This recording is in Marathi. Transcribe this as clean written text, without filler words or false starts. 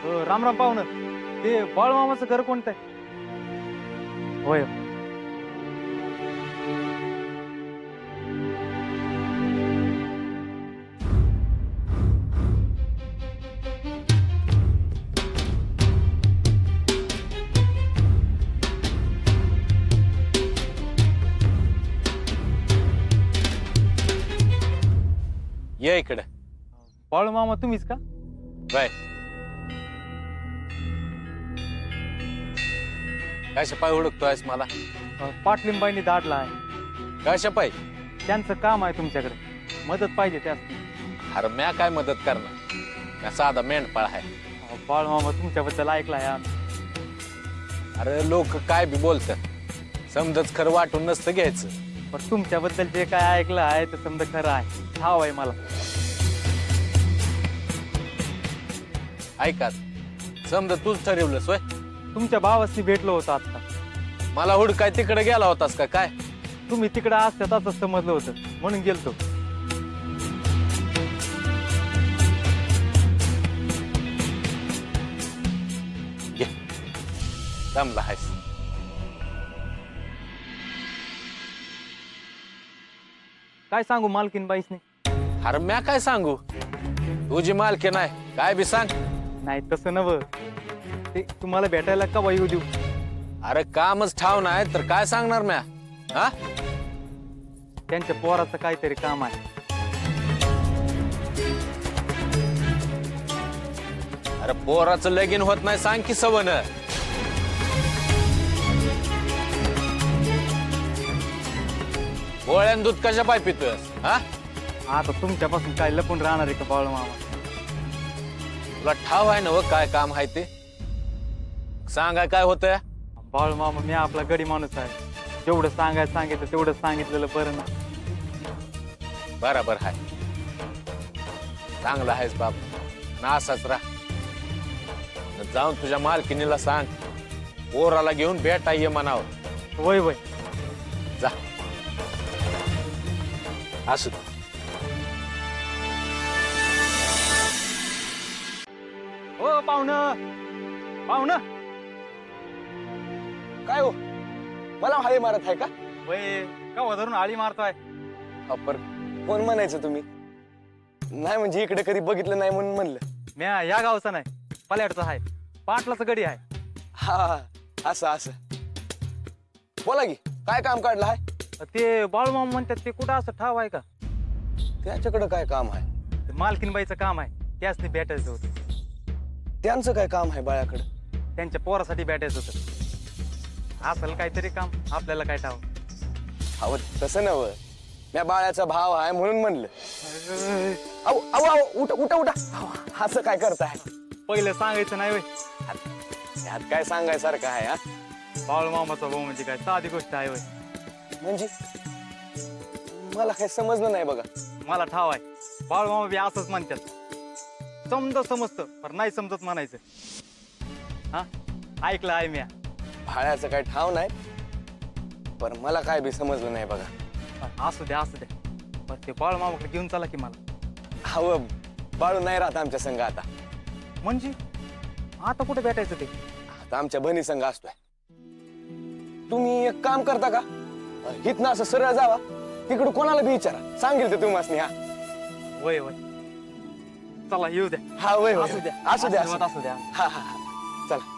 राम राम पाहुणं. ते बाळमामाचं घर कोणतं आहे? होय. ये इकडे. बाळमामा तुम्हीच का? बाय. कशा पाय हुडकतोयस मला? पाटलिंबाईंनी धाडला आहे. कशा पाय? त्यांचं काम आहे तुमच्याकडे, मदत पाहिजे त्यास. अरे म्या काय मदत करणार? म्या साधा मेंढपाळ आहे. बाळमामा तुमच्याबद्दल ऐकलं आहे आम्ही. अरे लोक काय बी बोलतात, समजच खरं वाटून नसतं घ्यायचं. पण तुमच्याबद्दल जे काय ऐकलं आहे ते समजा खरं आहे. ठाव आहे मला. ऐका, समजा तूच ठरवलंस होय? तुमच्या भावाशी भेटलो होतो आता. मला हुडकाय तिकडे गेला होतास का काय? तुम्ही तिकडे असतात असं समजलं होतं म्हणून गेलतो. घे, जमला आहेस. काय सांगू मालकीन बाईसने? अरे म्या काय सांगू, तुझी मालकी नाही काय बी सांग. नाही तसं नव, ते तुम्हाला भेटायला का येऊ देऊ? अरे कामच ठाव नाही तर काय सांगणार म्या? हा, त्यांच्या पोराचं काहीतरी काम आहे. अरे पोराचं लगीन होत नाही सांग की सवन. गोळ्यान दूध कशा पाय पितोस? हा, आता तुमच्यापासून काय लपून राहणार आहे का बाळमामा? तुला ठाव आहे ना व काय काम आहे ते? सांगाय काय होतंय? बाळमामा मी आपला गडी माणूस आहे. जेवढं सांगितलं तेवढं सांगितलेलं बरं ना. बराबर आहे, चांगला आहेस बाप ना, असाच राह. जाऊन तुझ्या मालकिनीला सांग पोराला घेऊन भेटा ये म्हणावं. वय वय. जा, असू दे. हो पाहुणं, पाहुणं. काय हो, मला हाळी मारत आहे का? वय का धरून आळी मारतोय? अपर कोण म्हणायचं तुम्ही? नाही म्हणजे इकडे कधी बघितलं नाही म्हणून म्हणलं. म्या या गावचा नाही, पल्याडचा आहे. पाटलाचा गडी आहे. हा, असं असं. बोला की काय काम काढलं आहे? ते बाळमामा म्हणतात ते कुठं असं ठाव आहे का? त्याच्याकडे काय काम आहे? ते मालकीनबाईचं काम आहे, त्यासनी भेटायचं होतं. त्यांचं काय काम आहे बाळाकडे? त्यांच्या पोरासाठी भेटायचं होतं. असेल काहीतरी काम, आपल्याला काय ठाव. अहो तसं नव, मी बाळाचा भाव आहे म्हणून म्हणलं. अहो अहो अहो, उठा उठा उठा. अहो, असं काय करताय? पहिलं सांगायचं नाही वय. यात काय सांगायसारखं आहे? हा, बाळमामाचा भाऊ म्हणजे काय साधी गोष्ट आहे वय. म्हणजे मला काही समजलं नाही बघा. मला ठाव आहे, बाळमामा बी असंच म्हणतात. समजतं पण नाही समजत म्हणायचं. हा, ऐकलं आहे म्या. भाड्याचं काय ठाव नाही, पण मला काय बी समजलं नाही बघा. असू द्या पण ते बाळमामाकडे घेऊन चला की मला. अहो बाळू नाही राहत आमच्या संघ आता. म्हणजे आता कुठे भेटायचं ते? आता आमच्या बहिणी संघ असतोय. तुम्ही एक काम करता का, इथनं असं सरळ जावा, तिकडं कोणाला बी विचारा, सांगेल ते तुम्हाला. हा वय वय, चला येऊ द्या. हा वय असू द्या, असू द्या आशीर्वाद असू द्या. हा हा हा, चला.